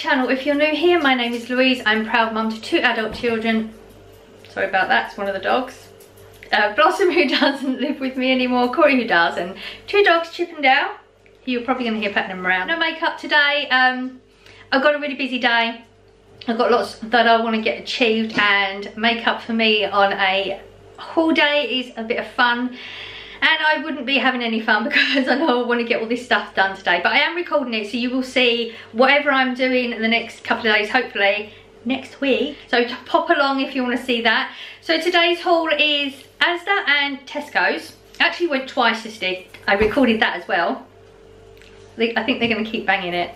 channel. If you're new here, my name is Louise. I'm proud mum to 2 adult children. Sorry about that, it's one of the dogs. Blossom, who doesn't live with me anymore, Cory, who does, and 2 dogs, Chip and Dale. You're probably going to hear patting them around. No makeup today. I've got a really busy day. I've got lots that I want to get achieved, and makeup for me on a whole day is a bit of fun. And I wouldn't be having any fun because I know I want to get all this stuff done today. But I am recording it, so you will see whatever I'm doing in the next couple of days, hopefully next week. So pop along if you want to see that. So today's haul is Asda and Tesco's. Actually went twice this day. I recorded that as well. I think they're going to keep banging it.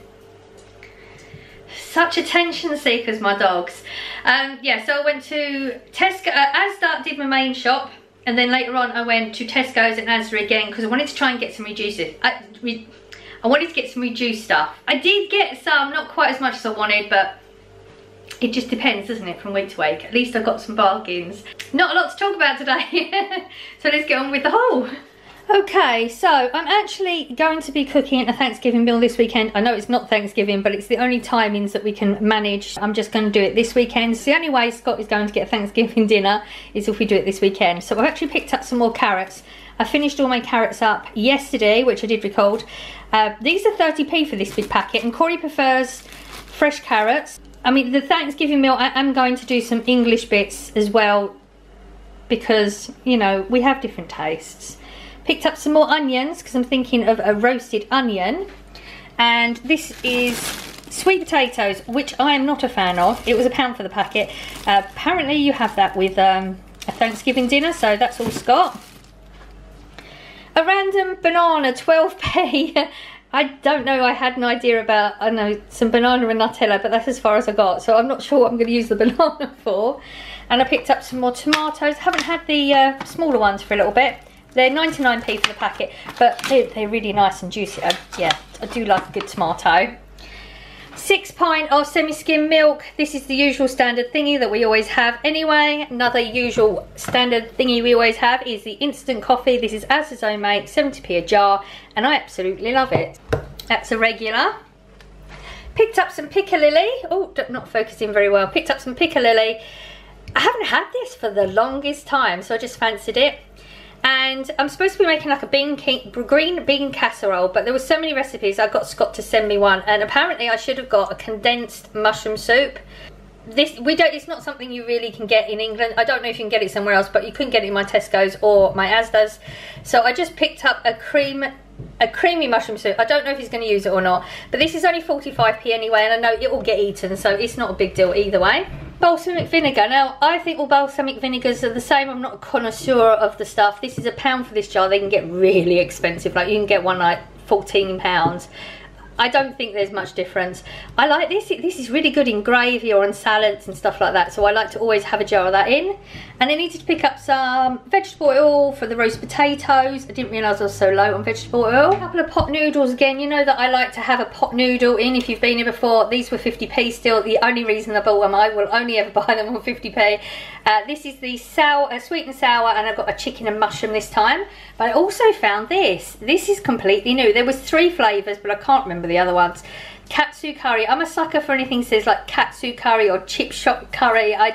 Such attention seekers, my dogs. Yeah, so I went to Tesco, Asda did my main shop. And then later on I went to Tesco's and Asda again because I wanted to try and get some reduced stuff. I did get some, not quite as much as I wanted, but it just depends, doesn't it, from week to week. At least I got some bargains. Not a lot to talk about today. So let's get on with the haul. Okay, so I'm actually going to be cooking a Thanksgiving meal this weekend. I know it's not Thanksgiving, but it's the only timings that we can manage. I'm just going to do it this weekend. It's the only way Scott is going to get a Thanksgiving dinner is if we do it this weekend. So I've actually picked up some more carrots. I finished all my carrots up yesterday, which I did record. These are 30p for this big packet, and Cory prefers fresh carrots. I mean, the Thanksgiving meal, I am going to do some English bits as well because, you know, we have different tastes. Picked up some more onions because I'm thinking of a roasted onion, and this is sweet potatoes, which I am not a fan of. It was £1 for the packet. Apparently you have that with a Thanksgiving dinner, so that's all Scott. A random banana, 12p. I don't know, I had an idea about, I don't know, some banana and Nutella, but that's as far as I got, so I'm not sure what I'm going to use the banana for. And I picked up some more tomatoes. Haven't had the smaller ones for a little bit. They're 99p for the packet, but they're really nice and juicy. Yeah, I do like a good tomato. 6 pint of semi-skim milk. This is the usual standard thingy that we always have anyway. Another usual standard thingy we always have is the instant coffee. This is Asda's own make, 70p a jar, and I absolutely love it. That's a regular. Picked up some piccalilli. Oh, not focusing very well. Picked up some piccalilli. I haven't had this for the longest time, so I just fancied it. And I'm supposed to be making like a green bean casserole, but there were so many recipes I got Scott to send me one, and apparently I should have got a condensed mushroom soup. It's not something you really can get in England. I don't know if you can get it somewhere else, but you couldn't get it in my Tesco's or my Asda's. So I just picked up a creamy mushroom soup. I don't know if he's going to use it or not, but this is only 45p anyway, and I know it will get eaten, so it's not a big deal either way. Balsamic vinegar. Now, I think all balsamic vinegars are the same. I'm not a connoisseur of the stuff. This is £1 for this jar. They can get really expensive. Like, you can get one like £14. I don't think there's much difference. I like this. This is really good in gravy or on salads and stuff like that. So I like to always have a jar of that in. And I needed to pick up some vegetable oil for the roast potatoes. I didn't realise I was so low on vegetable oil. A couple of pot noodles again. You know that I like to have a pot noodle in if you've been here before. These were 50p still. The only reason I bought them, I will only ever buy them on 50p. This is the sweet and sour, and I've got a chicken and mushroom this time. But I also found this. This is completely new. There was 3 flavours, but I can't remember the other ones. Katsu curry. I'm a sucker for anything that says like katsu curry or chip shop curry. I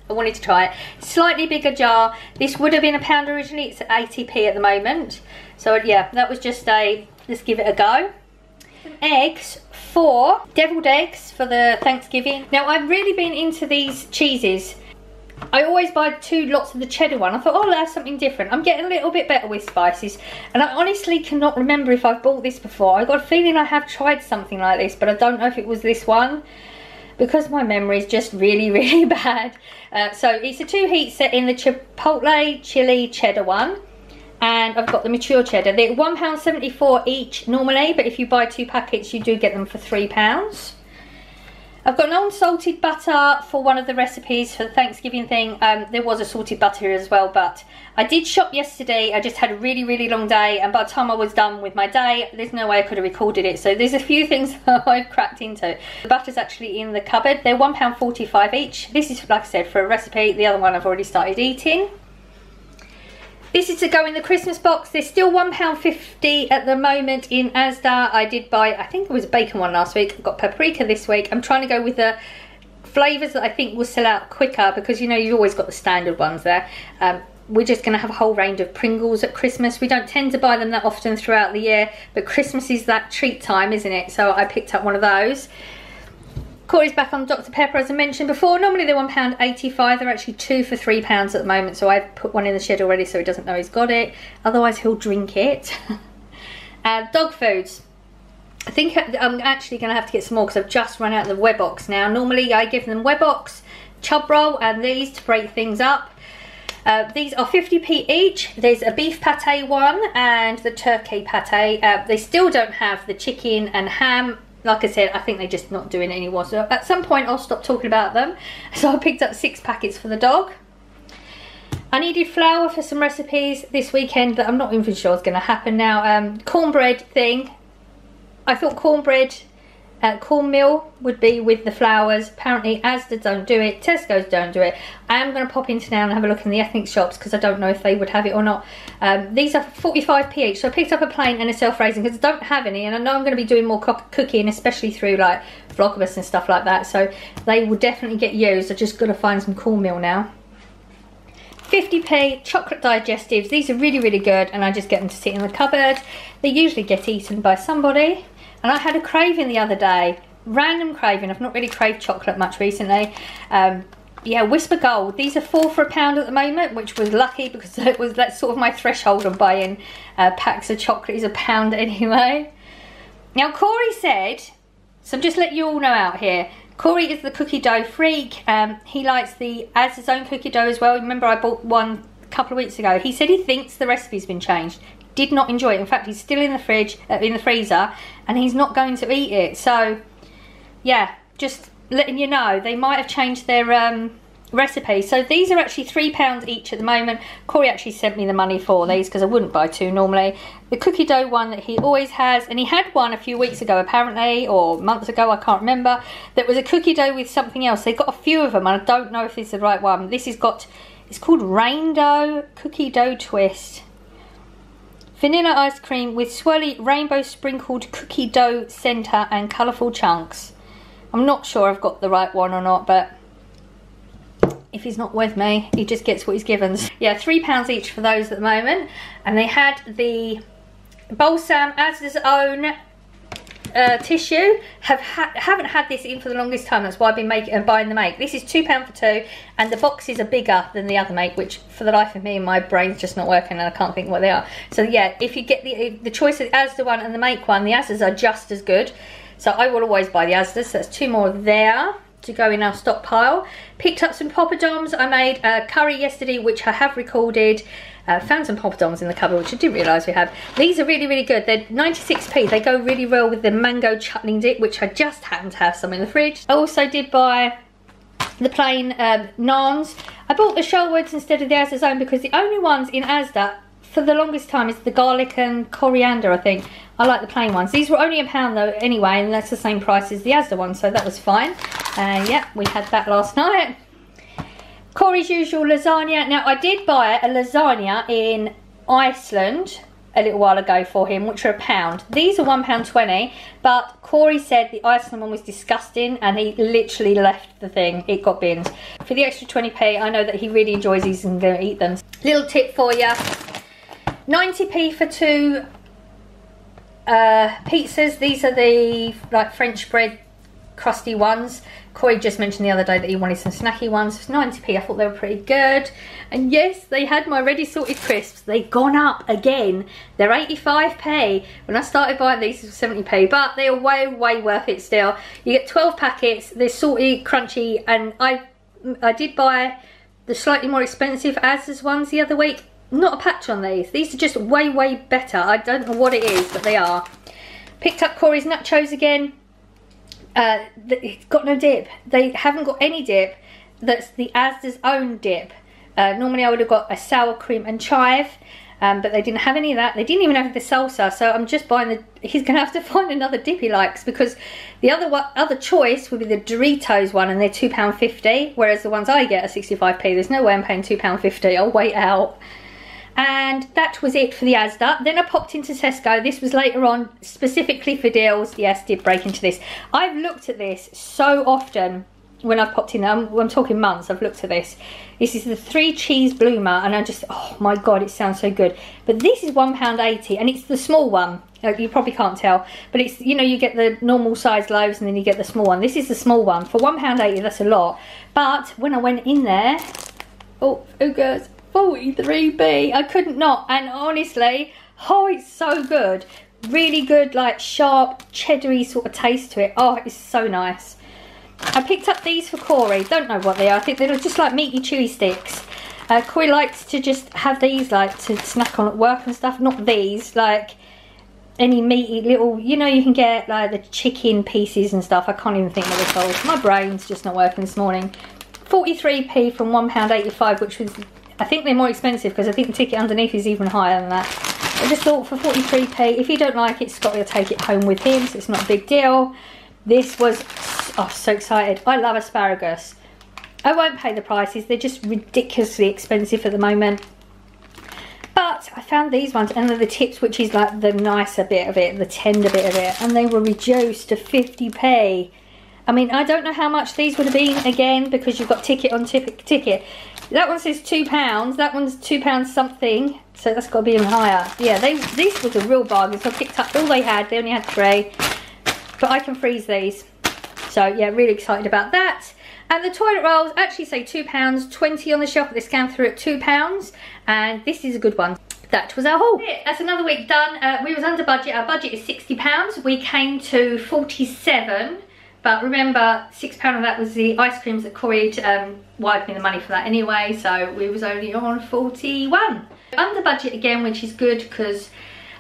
wanted to try it. Slightly bigger jar. This would have been £1 originally. It's at 80p at the moment. So yeah, that was just let's give it a go. Some eggs, 4 deviled eggs for the Thanksgiving. Now, I've really been into these cheeses. I always buy 2 lots of the cheddar one. I thought, oh, that's something different. I'm getting a little bit better with spices, and I honestly cannot remember if I've bought this before. I got a feeling I have tried something like this, but I don't know if it was this one because my memory is just really, really bad. So it's a 2 heat set in the chipotle chili cheddar one, and I've got the mature cheddar. They're £1.74 each normally, but if you buy 2 packets, you do get them for £3. I've got an unsalted butter for one of the recipes for the Thanksgiving thing. There was a salted butter here as well, but I did shop yesterday. I just had a really, really long day, and by the time I was done with my day, there's no way I could have recorded it. So there's a few things that I've cracked into. The butter's actually in the cupboard. They're £1.45 each. This is, like I said, for a recipe. The other one I've already started eating. This is to go in the Christmas box. There's still £1.50 at the moment in Asda. I did buy, I think it was a bacon one last week. I've got paprika this week. I'm trying to go with the flavours that I think will sell out quicker, because you know you've always got the standard ones there. We're just going to have a whole range of Pringles at Christmas. We don't tend to buy them that often throughout the year, but Christmas is that treat time, isn't it? So I picked up one of those. Cory's back on Dr Pepper, as I mentioned before. Normally they're £1.85. They're actually 2 for £3 at the moment, so I've put one in the shed already so he doesn't know he's got it. Otherwise he'll drink it. Dog foods. I think I'm actually going to have to get some more because I've just run out of the Webox now. Normally I give them Webox, Chub Roll and these to break things up. These are 50p each. There's a beef pate one and the turkey pate. They still don't have the chicken and ham. Like I said, I think they're just not doing it anymore. So at some point I'll stop talking about them. So I picked up 6 packets for the dog. I needed flour for some recipes this weekend that I'm not even sure is going to happen now. Cornbread thing. I thought cornmeal would be with the flours. Apparently Asda don't do it, Tesco's don't do it. I am going to pop into now and have a look in the ethnic shops because I don't know if they would have it or not. These are 45p each, so I picked up a plain and a self-raising because I don't have any, and I know I'm going to be doing more cooking, especially through like Vlogmas and stuff like that, so they will definitely get used. I just got to find some cornmeal now. 50p chocolate digestives. These are really, really good, and I just get them to sit in the cupboard. They usually get eaten by somebody. And I had a craving the other day, random craving. I've not really craved chocolate much recently. Yeah, Whisper Gold. These are 4 for £1 at the moment, which was lucky because that's sort of my threshold of buying packs of chocolate is £1 anyway. Now Cory said, so I'm just letting you all know out here, Cory is the cookie dough freak. He likes the Asda's own cookie dough as well. Remember I bought one a couple of weeks ago. He said he thinks the recipe's been changed. Did not enjoy it. In fact, he's still in the fridge, in the freezer, and he's not going to eat it. So, yeah, just letting you know, they might have changed their recipe. So these are actually £3 each at the moment. Cory actually sent me the money for these because I wouldn't buy 2 normally. The cookie dough one that he always has, and he had one a few weeks ago apparently, or months ago, I can't remember, that was a cookie dough with something else. They got a few of them, and I don't know if this is the right one. This has got, it's called Rain Dough Cookie Dough Twist. Vanilla ice cream with swirly rainbow sprinkled cookie dough centre and colourful chunks. I'm not sure I've got the right one or not, but if he's not with me, he just gets what he's given. Yeah, £3 each for those at the moment. And they had the Balsam Asda's own tissue. Haven't had this in for the longest time. That's why I've been buying the make. This is £2 for 2, and the boxes are bigger than the other make, which for the life of me, my brain's just not working and I can't think what they are. So yeah, if you get the choice of the Asda one and the make one, the Asda's are just as good. So I will always buy the Asda's. So that's 2 more there to go in our stockpile. Picked up some Poppadoms. I made a curry yesterday, which I have recorded. Found some Poppadoms in the cupboard, which I didn't realise we had. These are really, really good. They're 96p. They go really well with the mango chutney dip, which I just happen to have some in the fridge. I also did buy the plain naans. I bought the Sherwoods instead of the Asda's own because the only ones in Asda for the longest time is the garlic and coriander, I think. I like the plain ones. These were only £1 though anyway, and that's the same price as the Asda one, so that was fine. Yeah, we had that last night. Cory's usual lasagna. Now I did buy a lasagna in Iceland a little while ago for him, which are £1. These are £1.20, but Cory said the Iceland one was disgusting and he literally left the thing. It got binned. For the extra 20p, I know that he really enjoys these and going to eat them. Little tip for you. 90p for 2 pizzas. These are the like French bread crusty ones. Cory just mentioned the other day that he wanted some snacky ones. It's 90p. I thought they were pretty good. And yes, they had my ready salted crisps. They've gone up again. They're 85p. When I started buying these, it was 70p, but they are way, way worth it still. You get 12 packets. They're salty, crunchy, and I did buy the slightly more expensive Asda's ones the other week. Not a patch on these. These are just way, way better. I don't know what it is, but they are. Picked up Cory's nachos again. It's got no dip. They haven't got any dip. That's the Asda's own dip. Normally I would have got a sour cream and chive, but they didn't have any of that. They didn't even have the salsa, so I'm just buying the... He's going to have to find another dip he likes, because the other choice would be the Doritos one, and they're £2.50, whereas the ones I get are 65p. There's no way I'm paying £2.50. I'll wait out. And that was it for the Asda. Then I popped into Tesco. This was later on, specifically for deals. Yes, did break into this. I've looked at this so often when I've popped in there. I'm talking months, I've looked at this. This is the 3 cheese bloomer, and I just, oh my God, it sounds so good. But this is £1.80, and it's the small one. You probably can't tell, but it's, you know, you get the normal size loaves and then you get the small one. This is the small one. For £1.80, that's a lot. But when I went in there, oh goes 43p. I couldn't not, and honestly, oh, it's so good. Really good, like sharp, cheddary sort of taste to it. Oh, it's so nice. I picked up these for Cory. Don't know what they are. I think they're just like meaty chewy sticks. Cory likes to just have these like to snack on at work and stuff. Not these, like any meaty little, you know, you can get like the chicken pieces and stuff. I can't even think what they're called. My brain's just not working this morning. 43p from £1.85, which was, I think they're more expensive because I think the ticket underneath is even higher than that. I just thought for 43p, if you don't like it, Scott will take it home with him, so it's not a big deal. This was, oh, so excited. I love asparagus. I won't pay the prices, they're just ridiculously expensive at the moment. But I found these ones, and they're the tips, which is like the nicer bit of it, the tender bit of it, and they were reduced to 50p. I mean, I don't know how much these would have been again, because you've got ticket on ticket. That one says £2, that one's £2 something, so that's got to be even higher. Yeah, these was a real bargain, so I picked up all they had. They only had 3, but I can freeze these. So yeah, really excited about that. And the toilet rolls actually say £2, 20 on the shelf, but they scanned through at £2, and this is a good one. That was our haul. That's another week done. We was under budget. Our budget is £60. We came to 47. But remember, £6 of that was the ice creams that Cory wired me the money for that anyway, so we was only on 41. Under budget again, which is good because,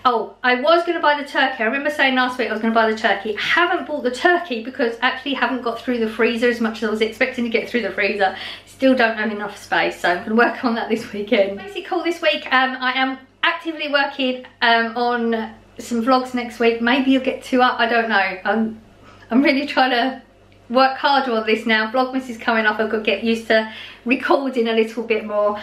oh, I was going to buy the turkey. I remember saying last week I was going to buy the turkey. I haven't bought the turkey because I actually haven't got through the freezer as much as I was expecting to get through the freezer. Still don't have enough space, so I'm going to work on that this weekend. Basic haul this week, I am actively working on some vlogs next week. Maybe you'll get 2 up, I don't know. I'm really trying to work harder on this now. Vlogmas is coming up. I've got to get used to recording a little bit more.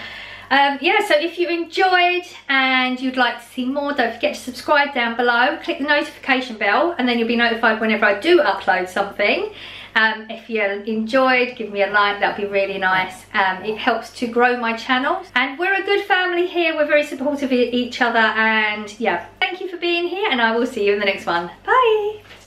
Yeah, so if you enjoyed and you'd like to see more, don't forget to subscribe down below. Click the notification bell and then you'll be notified whenever I do upload something. If you enjoyed, give me a like. That'd be really nice. It helps to grow my channel. And we're a good family here. We're very supportive of each other. And yeah, thank you for being here, and I will see you in the next one. Bye.